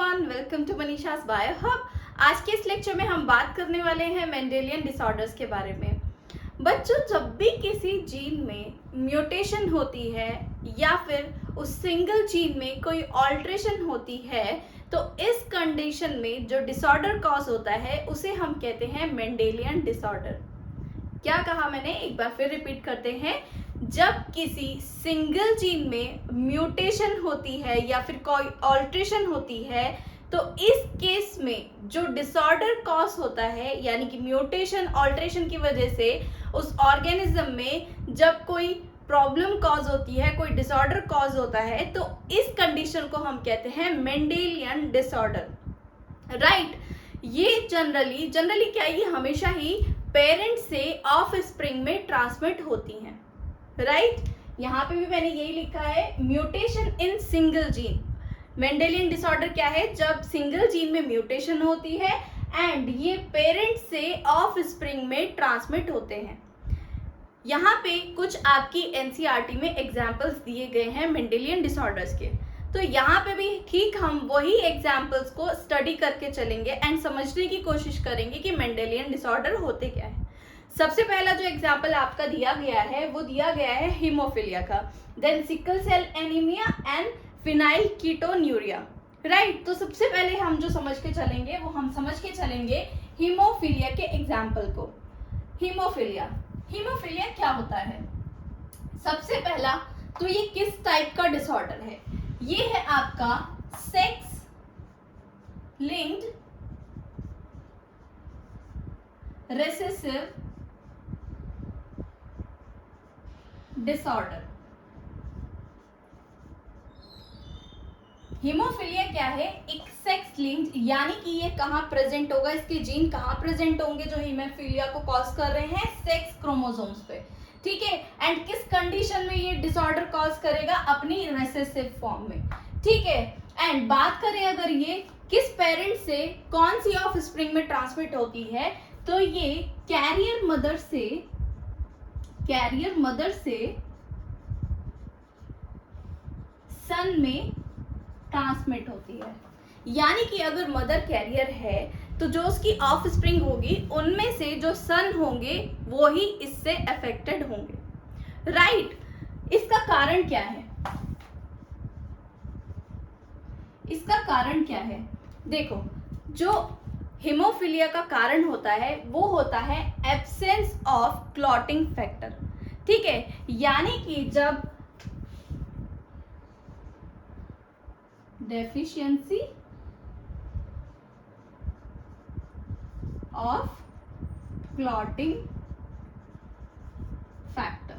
Everyone, welcome to Manisha's bio hub. आज के इस लेक्चर में हम बात करने वाले हैं मेंडेलियन डिसऑर्डर्स के बारे में। बच्चों, जब भी किसी जीन में म्यूटेशन होती है या फिर उस सिंगल जीन में कोई ऑल्ट्रेशन होती है तो इस कंडीशन में जो डिसऑर्डर कॉज होता है उसे हम कहते हैं मेंडेलियन डिसऑर्डर। क्या कहा मैंने, एक बार फिर रिपीट करते हैं। जब किसी सिंगल जीन में म्यूटेशन होती है या फिर कोई ऑल्ट्रेशन होती है तो इस केस में जो डिसऑर्डर कॉज होता है, यानी कि म्यूटेशन ऑल्ट्रेशन की वजह से उस ऑर्गेनिज्म में जब कोई प्रॉब्लम कॉज होती है, कोई डिसऑर्डर कॉज होता है, तो इस कंडीशन को हम कहते हैं मेंडेलियन डिसऑर्डर। राइट। ये जनरली क्या, ये हमेशा ही पेरेंट से ऑफ स्प्रिंग में ट्रांसमिट होती हैं। राइट। यहाँ पे भी मैंने यही लिखा है, mutation in single gene. Mendelian disorder क्या है? जब सिंगल जीन में म्यूटेशन होती है एंड ये पेरेंट से ऑफ स्प्रिंग में ट्रांसमिट होते हैं। यहाँ पे कुछ आपकी एनसीईआरटी में एग्जाम्पल्स दिए गए हैं मेंडेलियन डिसऑर्डर्स के, तो यहाँ पे भी ठीक हम वही एग्जाम्पल्स को स्टडी करके चलेंगे एंड समझने की कोशिश करेंगे कि मेंडेलियन डिसऑर्डर होते क्या है। सबसे पहला जो एग्जाम्पल आपका दिया गया है वो दिया गया है हीमोफीलिया का, then sickle cell anaemia and phenylketonuria. Right. तो सबसे पहले हम जो समझ के चलेंगे वो हम समझ के चलेंगे हीमोफीलिया के एग्जाम्पल को। हीमोफीलिया क्या होता है? सबसे पहला तो ये किस टाइप का डिसऑर्डर है? ये है आपका sex linked recessive disorder. Haemophilia क्या है? एक सेक्स लिंक्ड, यानी कि ये कहाँ प्रेजेंट होगा, इसके जीन कहाँ प्रेजेंट होंगे जो हीमोफीलिया को कॉज कर रहे हैं? सेक्स क्रोमोसोम्स पे। ठीक है। एंड किस कंडीशन में ये डिसऑर्डर कॉज करेगा? अपनी रेसेसिव फॉर्म में। ठीक है। एंड बात करें अगर ये किस पेरेंट से कौन सी ऑफ स्प्रिंग में ट्रांसमिट होती है, तो ये कैरियर मदर से सन में ट्रांसमिट होती है। यानी कि अगर मदर कैरियर है तो जो उसकी ऑफ स्प्रिंग होगी उनमें से जो सन होंगे वो ही इससे अफेक्टेड होंगे। राइट। इसका कारण क्या है? देखो, जो हीमोफीलिया का कारण होता है वो होता है एब्सेंस ऑफ क्लॉटिंग फैक्टर। ठीक है। यानी कि जब डेफिशिएंसी ऑफ क्लॉटिंग फैक्टर।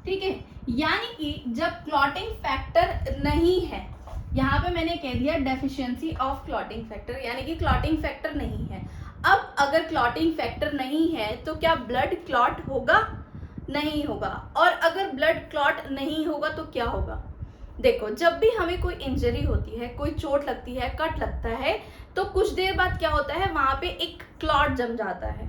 ठीक है। यानी कि जब क्लॉटिंग फैक्टर नहीं है, यहां पे मैंने कह दिया डेफिशिएंसी ऑफ क्लॉटिंग फैक्टर, यानी कि क्लॉटिंग फैक्टर नहीं है। अब अगर क्लॉटिंग फैक्टर नहीं है तो क्या ब्लड क्लॉट होगा? नहीं होगा। और अगर ब्लड क्लॉट नहीं होगा तो क्या होगा? देखो, जब भी हमें कोई इंजरी होती है, कोई चोट लगती है, कट लगता है, तो कुछ देर बाद क्या होता है, वहां पे एक क्लॉट जम जाता है।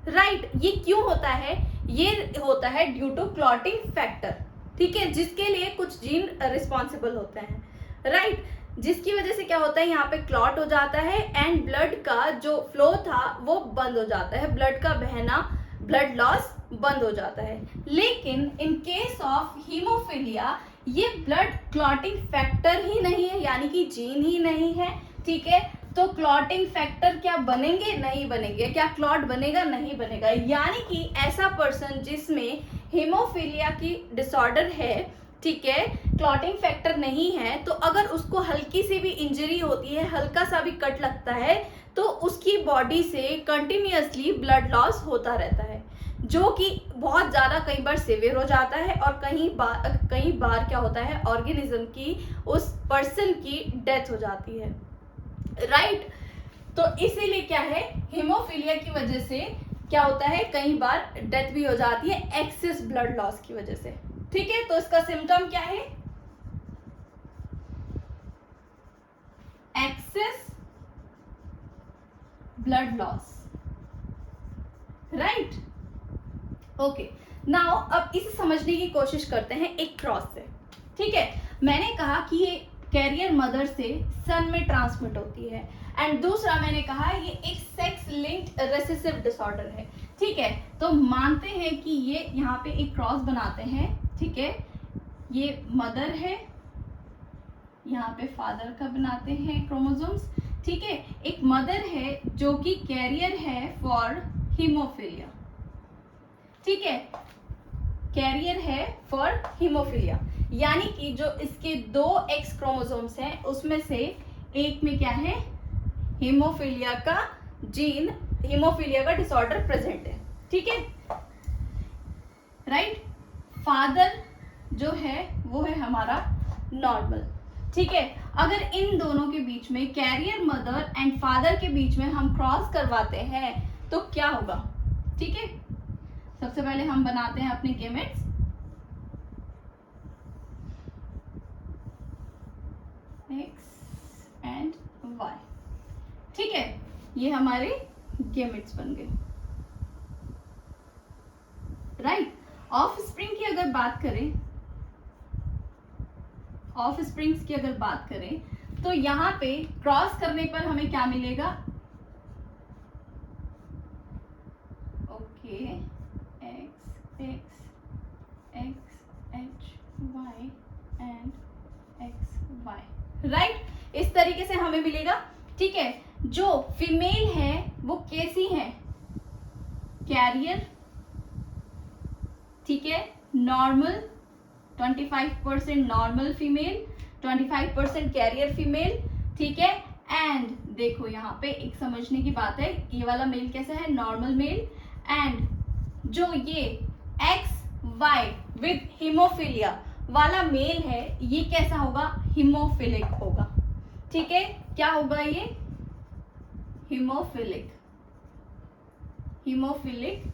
राइट। ये क्यों होता है? ये होता है ड्यू टू क्लॉटिंग फैक्टर। ठीक है। जिसके लिए कुछ जीन रिस्पॉन्सिबल होते हैं। राइट। जिसकी वजह से क्या होता है, यहाँ पे क्लॉट हो जाता है एंड ब्लड का जो फ्लो था वो बंद हो जाता है, ब्लड का बहना, ब्लड लॉस बंद हो जाता है। लेकिन इन केस ऑफ हीमोफीलिया ये ब्लड क्लॉटिंग फैक्टर ही नहीं है, यानी कि जीन ही नहीं है। ठीक है। तो क्लॉटिंग फैक्टर क्या बनेंगे? नहीं बनेंगे। क्या क्लॉट बनेगा? नहीं बनेगा। यानी कि ऐसा पर्सन जिसमें हीमोफीलिया की डिसऑर्डर है, ठीक है, क्लॉटिंग फैक्टर नहीं है, तो अगर उसको हल्की सी भी इंजरी होती है, हल्का सा भी कट लगता है, तो उसकी बॉडी से कंटिन्यूअसली ब्लड लॉस होता रहता है, जो कि बहुत ज़्यादा कई बार सीवियर हो जाता है और कई बार क्या होता है, ऑर्गेनिज्म की, उस पर्सन की डेथ हो जाती है। राइट। तो इसीलिए क्या है, हीमोफीलिया की वजह से क्या होता है, कई बार डेथ भी हो जाती है एक्सेस ब्लड लॉस की वजह से। ठीक है। तो इसका सिम्टम क्या है? Excess blood loss. Right. Okay. Now अब इसे समझने की कोशिश करते हैं एक क्रॉस से। ठीक है। मैंने कहा कि ये कैरियर मदर से सन में ट्रांसमिट होती है। एंड दूसरा मैंने कहा ये एक सेक्स लिंक्ड रेसेसिव डिसऑर्डर है। ठीक है, तो मानते हैं कि ये यहाँ पे एक क्रॉस बनाते हैं। ठीक है, ये मदर है, यहाँ पे फादर का बनाते हैं क्रोमोसोम्स। ठीक है, एक मदर है जो कि कैरियर है फॉर हीमोफीलिया। ठीक है, कैरियर है फॉर हीमोफीलिया, यानी कि जो इसके 2 एक्स क्रोमोसोम्स हैं उसमें से एक में क्या है, हीमोफीलिया का जीन, हीमोफीलिया का डिसऑर्डर प्रेजेंट है। ठीक है, राइट। फादर जो है वो है हमारा नॉर्मल। ठीक है, अगर इन दोनों के बीच में, कैरियर मदर एंड फादर के बीच में हम क्रॉस करवाते हैं तो क्या होगा। ठीक है, सबसे पहले हम बनाते हैं अपने गेमेट्स। X and Y. ठीक है, ये हमारे गेमेट्स बन गए, राइट। ऑफ स्प्रिंग की अगर बात करें, ऑफ स्प्रिंग्स की अगर बात करें तो यहाँ पे क्रॉस करने पर हमें क्या मिलेगा, okay, X X X H Y and X Y, right. इस तरीके से हमें मिलेगा। ठीक है, जो फीमेल है वो कैसी है, कैरियर। ठीक है, normal 25% normal female, 25% carrier female. ठीक है, एंड देखो यहाँ पे एक समझने की बात है, ये वाला मेल कैसा है, नॉर्मल मेल। एंड जो ये एक्स वाई विद हीमोफीलिया वाला मेल है ये कैसा होगा, हीमोफिलिक होगा। ठीक है, क्या होगा ये, हीमोफिलिक, हीमोफिलिक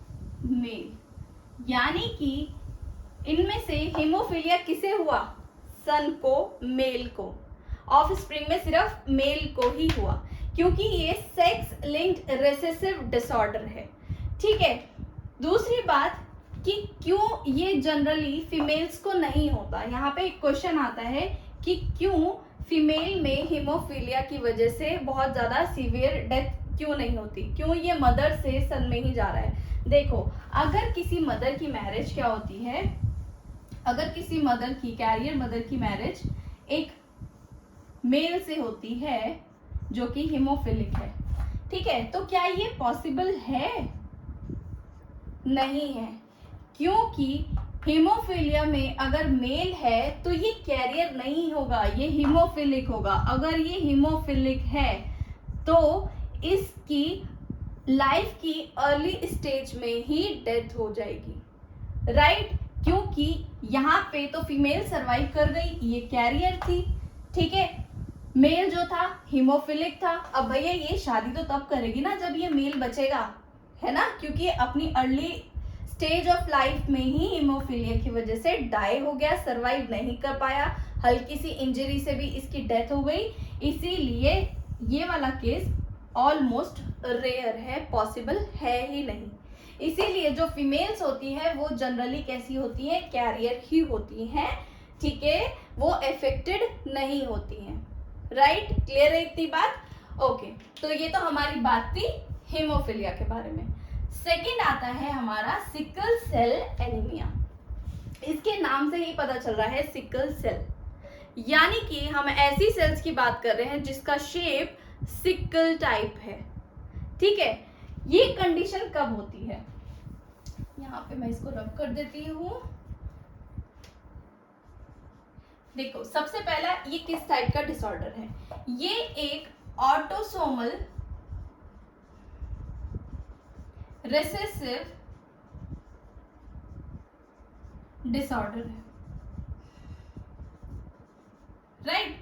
मेल। यानी कि इनमें से हीमोफीलिया किसे हुआ, सन को, मेल को। ऑफ स्प्रिंग में सिर्फ मेल को ही हुआ क्योंकि ये सेक्स लिंक्ड रेसेसिव डिसऑर्डर है। ठीक है, दूसरी बात कि क्यों ये जनरली फीमेल्स को नहीं होता। यहाँ पे एक क्वेश्चन आता है कि क्यों फीमेल में हीमोफीलिया की वजह से बहुत ज्यादा सीवियर डेथ क्यों नहीं होती, क्यों ये मदर से सन में ही जा रहा है। देखो, अगर किसी मदर की मैरिज क्या होती है, अगर किसी मदर की, कैरियर मदर की मैरिज एक मेल से होती है जो कि हीमोफिलिक है। ठीक है, तो क्या ये पॉसिबल है, नहीं है, क्योंकि हीमोफीलिया में अगर मेल है तो ये कैरियर नहीं होगा, ये हीमोफिलिक होगा। अगर ये हीमोफिलिक है तो इसकी लाइफ की अर्ली स्टेज में ही डेथ हो जाएगी, राइट। क्योंकि यहाँ पे तो फीमेल सरवाइव कर गई, ये कैरियर थी। ठीक है, मेल जो था हीमोफिलिक था। अब भैया ये शादी तो तब करेगी ना जब ये मेल बचेगा, है ना, क्योंकि अपनी अर्ली स्टेज ऑफ लाइफ में ही हीमोफीलिया की वजह से डाई हो गया, सरवाइव नहीं कर पाया, हल्की सी इंजरी से भी इसकी डेथ हो गई। इसीलिए ये वाला केस ऑलमोस्ट रेयर है, पॉसिबल है ही नहीं। इसीलिए जो फीमेल्स होती है वो जनरली कैसी होती है, कैरियर ही होती हैं। ठीक है, वो अफेक्टेड नहीं होती हैं, राइट। क्लियर है इतनी बात, ओके। तो ये तो हमारी बात थी हीमोफीलिया के बारे में। सेकंड आता है हमारा सिकल सेल एनीमिया। इसके नाम से ही पता चल रहा है सिकल सेल, यानी कि हम ऐसी सेल्स की बात कर रहे हैं जिसका शेप सिकल टाइप है। ठीक है, ये कंडीशन कब होती है, यहाँ पे मैं इसको रब कर देती हूँ। देखो, सबसे पहला ये किस टाइप का डिसऑर्डर है, ये एक ऑटोसोमल रेसेसिव डिसऑर्डर है, राइट।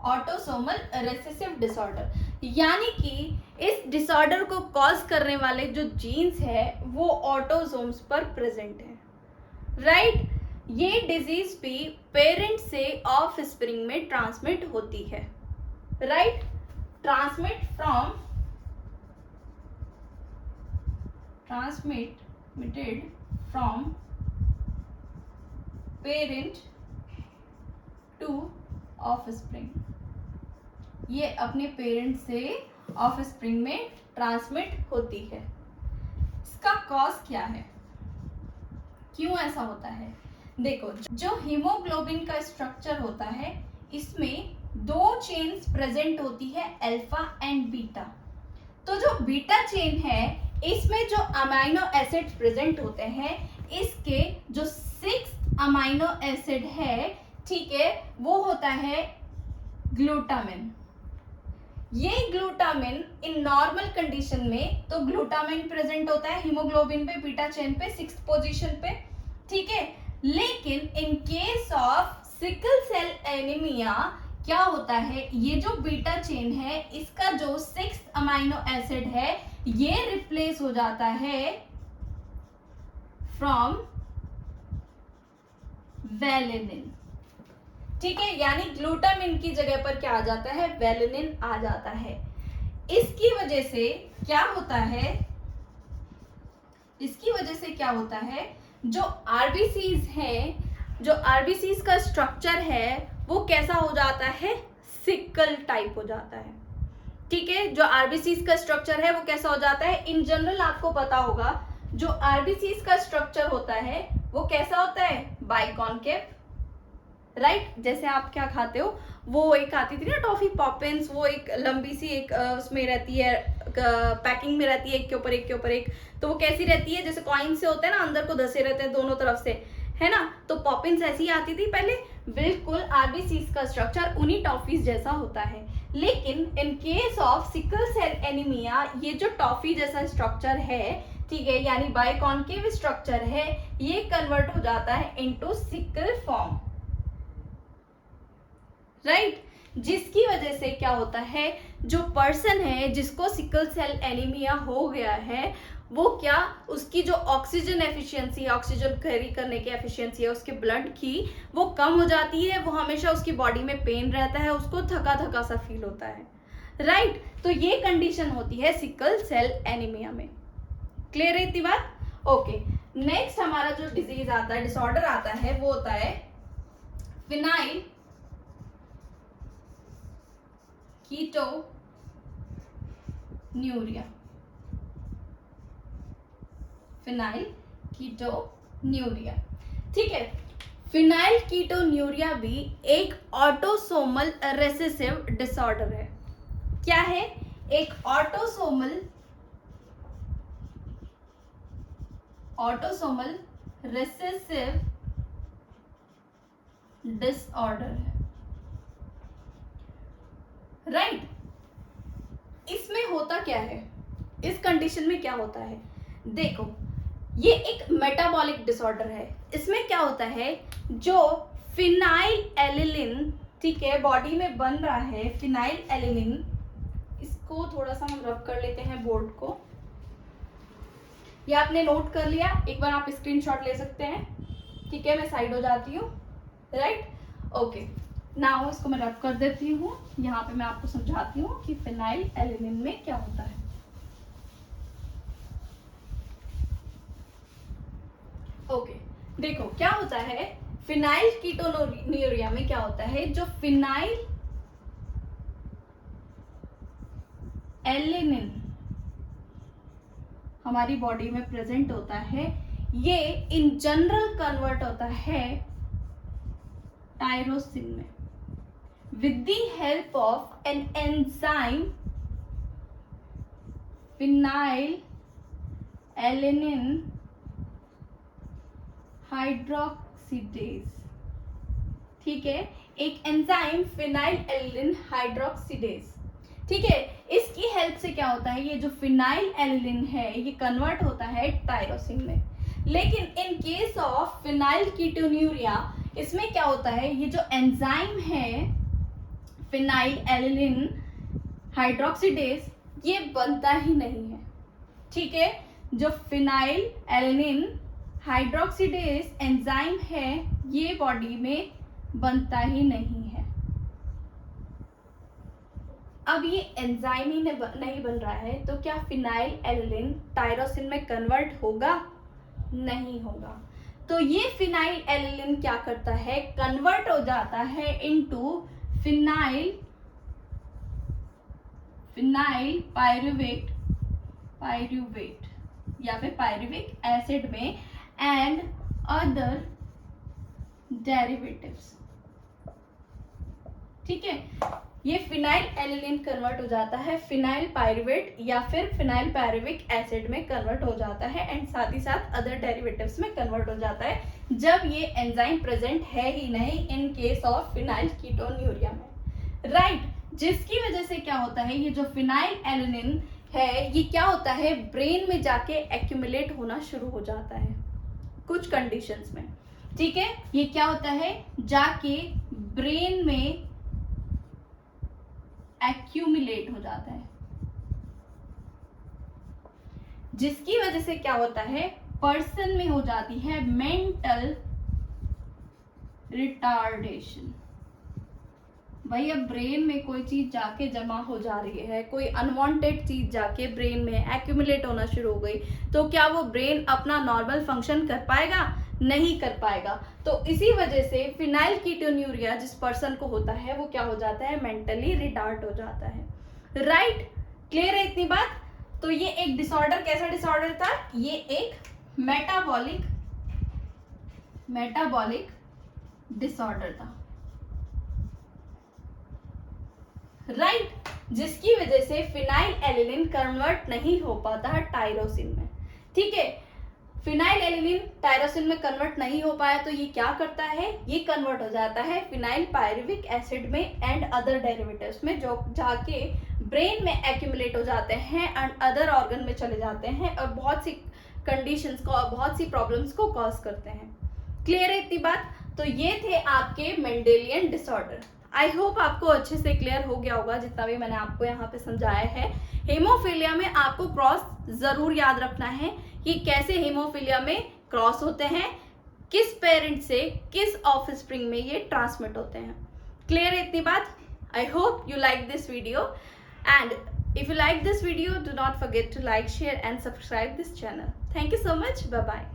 ऑटोसोमल रेसेसिव डिसऑर्डर, यानी कि इस डिसऑर्डर को कॉज करने वाले जो जीन्स है वो ऑटोसोम्स पर प्रेजेंट है, राइट। ये डिजीज भी पेरेंट से ऑफ स्प्रिंग में ट्रांसमिट होती है, right. transmitted from parent to offspring, ये अपने पेरेंट से ऑफस्प्रिंग में ट्रांसमिट होती है। इसका कॉज क्या है, क्यों ऐसा होता है? देखो, जो हीमोग्लोबिन का स्ट्रक्चर होता है इसमें दो चेन्स प्रेजेंट होती है, अल्फा एंड बीटा। तो जो बीटा चेन है इसमें जो अमाइनो एसिड प्रेजेंट होते हैं, इसके जो 6 अमाइनो एसिड है, ठीक है, वो होता है ग्लूटामिन। ये ग्लूटामिन इन नॉर्मल कंडीशन में तो ग्लूटामिन प्रेजेंट होता है हीमोग्लोबिन पे, बीटा चेन पे 6th पोजीशन पे, ठीक है। लेकिन in case of sickle cell anaemia क्या होता है, ये जो बीटा चेन है इसका जो 6th अमाइनो एसिड है ये रिप्लेस हो जाता है फ्रॉम वेलिनिन, ठीक है। यानी ग्लूटामिन की जगह पर क्या आ जाता है, वेलिनिन आ जाता है। इसकी वजह से क्या होता है, इसकी वजह से क्या होता है, जो आरबीसीज हैं, जो आरबीसीज का स्ट्रक्चर है वो कैसा हो जाता है, सिकल टाइप हो जाता है, ठीक है। जो आरबीसीज का स्ट्रक्चर है वो कैसा हो जाता है, इन जनरल आपको पता होगा जो आरबीसीज का स्ट्रक्चर होता है वो कैसा होता है, बाइकॉनकेव, राइट। जैसे आप क्या खाते हो, वो एक आती थी ना टॉफी पॉपिंस, वो एक लंबी सी एक उसमें रहती है, पैकिंग में रहती है, एक के ऊपर एक के ऊपर एक, तो वो कैसी रहती है, जैसे कॉइन से होते हैं ना, अंदर को धसे रहते हैं दोनों तरफ से, है ना। तो पॉपिंस ऐसी आती थी पहले, बिल्कुल आरबीसीज का स्ट्रक्चर उन्हीं टॉफीज जैसा होता है। लेकिन in case of sickle cell anaemia ये जो टॉफी जैसा स्ट्रक्चर है, ठीक है, यानी बाइकॉनकेव स्ट्रक्चर है, ये कन्वर्ट हो जाता है इनटू सिकल फॉर्म, राइट। जिसकी वजह से क्या होता है, जो पर्सन है जिसको सिकल सेल एनीमिया हो गया है, वो क्या, उसकी जो ऑक्सीजन एफिशिएंसी है, ऑक्सीजन कैरी करने की एफिशिएंसी है उसके ब्लड की, वो कम हो जाती है। वो हमेशा उसकी बॉडी में पेन रहता है, उसको थका थका सा फील होता है, राइट। तो ये कंडीशन होती है सिकल सेल एनीमिया में। क्लियर है इतनी बात? ओके। नेक्स्ट हमारा जो डिजीज आता है, डिसऑर्डर आता है, वो होता है फिनाइल कीटोन्यूरिया। फिनाइल कीटोन्यूरिया, ठीक है। फिनाइल कीटोन्यूरिया भी एक ऑटोसोमल रेसेसिव डिसऑर्डर है। क्या है? एक ऑटोसोमल रेसेसिव डिसऑर्डर है, राइट। इसमें होता क्या है, इस कंडीशन में क्या होता है, देखो, ये एक मेटाबॉलिक डिसऑर्डर है। इसमें क्या होता है, जो फिनाइल एलिलिन, ठीक है, बॉडी में बन रहा है फिनाइल एलिलिन, इसको थोड़ा सा हम रब कर लेते हैं बोर्ड को। ये आपने नोट कर लिया, एक बार आप स्क्रीनशॉट ले सकते हैं, ठीक है। मैं साइड हो जाती हूँ, राइट, ओके। नाउ इसको मैं रब कर देती हूँ। यहाँ पे मैं आपको समझाती हूँ कि फिनाइल एलिलिन में क्या होता है। ओके, देखो क्या होता है, फिनाइल कीटोन्यूरिया में क्या होता है, जो फिनाइल एलिनिन हमारी बॉडी में प्रेजेंट होता है, ये इन जनरल कन्वर्ट होता है टायरोसिन में with the help of an enzyme phenylalanine hydroxidase, ठीक है, एक एंजाइम फिनाइलएलिलिन हाइड्रोक्सीडेज, ठीक है। इसकी हेल्प से क्या होता है, ये जो फिनाइलएलिलिन है ये कन्वर्ट होता है टायरोसिन में। लेकिन in case of phenyl ketonuria, इसमें क्या होता है, ये जो एंजाइम है फिनाइलएलिलिन हाइड्रोक्सीडेज, ये बनता ही नहीं है, ठीक है। जो फिनाइलएलिलिन हाइड्रोक्सीडेज एंजाइम है ये बॉडी में बनता ही नहीं है। अब ये एंजाइम ही नहीं बन रहा है, तो क्या फिनाइलएलिलिन टायरोसिन में कन्वर्ट होगा? नहीं होगा। तो ये फिनाइलएलिलिन क्या करता है, कन्वर्ट हो जाता है इनटू फिनाइल पायरुवेट या फिर पायरुविक एसिड में एंड अदर डेरिवेटिव्स। ठीक है, ये फिनाइल एलिलिन कन्वर्ट हो जाता है फिनाइल पायरुवेट या फिर फिनाइल पायरुविक एसिड में कन्वर्ट हो जाता है एंड साथ ही साथ अदर डेरिवेटिव्स में कन्वर्ट हो जाता है जब ये एंजाइम प्रेजेंट है ही नहीं इन केस ऑफ फिनाइल कीटोन्यूरिया में, राइट। जिसकी वजह से क्या होता है, ये जो फिनाइल एलिलिन है ये क्या होता है, ब्रेन में जाके एक्यूमुलेट होना शुरू हो जाता है कुछ कंडीशंस में। ठीक है, ये क्या होता है, जाके ब्रेन में एक्यूमुलेट हो जाता है, जिसकी वजह से क्या होता है, पर्सन में हो जाती है मेंटल रिटार्डेशन। भाई अब ब्रेन में कोई चीज जाके जमा हो जा रही है, कोई अनवांटेड चीज जाके ब्रेन में एक्यूमुलेट होना शुरू हो गई, तो क्या वो ब्रेन अपना नॉर्मल फंक्शन कर पाएगा, नहीं कर पाएगा। तो इसी वजह से फिनाइल कीटोन्यूरिया जिस पर्सन को होता है वो क्या हो जाता है, मेंटली रिटार्ड हो जाता है, राइट। क्लियर है इतनी बात। तो ये एक डिसऑर्डर, कैसा डिसऑर्डर था, ये एक मेटाबॉलिक डिसऑर्डर था, राइट। जिसकी वजह से फिनाइल एलिलिन कन्वर्ट नहीं हो पाता है टायरोसिन में। ठीक है, फिनाइल एलिलिन टायरोसिन में कन्वर्ट नहीं हो पाया तो ये क्या करता है, ये कन्वर्ट हो जाता है फिनाइल पायरुविक एसिड में एंड अदर डेरिवेटिव्स में, जो जाके ब्रेन में एक्यूमुलेट हो जाते हैं एंड अदर ऑर्गन में चले जाते हैं और बहुत सी कंडीशंस को और बहुत सी प्रॉब्लम्स को कॉज करते हैं। क्लियर है इतनी बात। तो ये थे आपके मेंडेलियन डिसऑर्डर। आई होप आपको अच्छे से क्लियर हो गया होगा जितना भी मैंने आपको यहाँ पे समझाया है। हेमोफीलिया में आपको क्रॉस जरूर याद रखना है कि कैसे हेमोफीलिया में क्रॉस होते हैं, किस पेरेंट से किस ऑफस्प्रिंग में ये ट्रांसमिट होते हैं। क्लियर है इतनी बात। I hope you like this video, and if you like this video, do not forget to like, share and subscribe this channel. Thank you so much. Bye bye.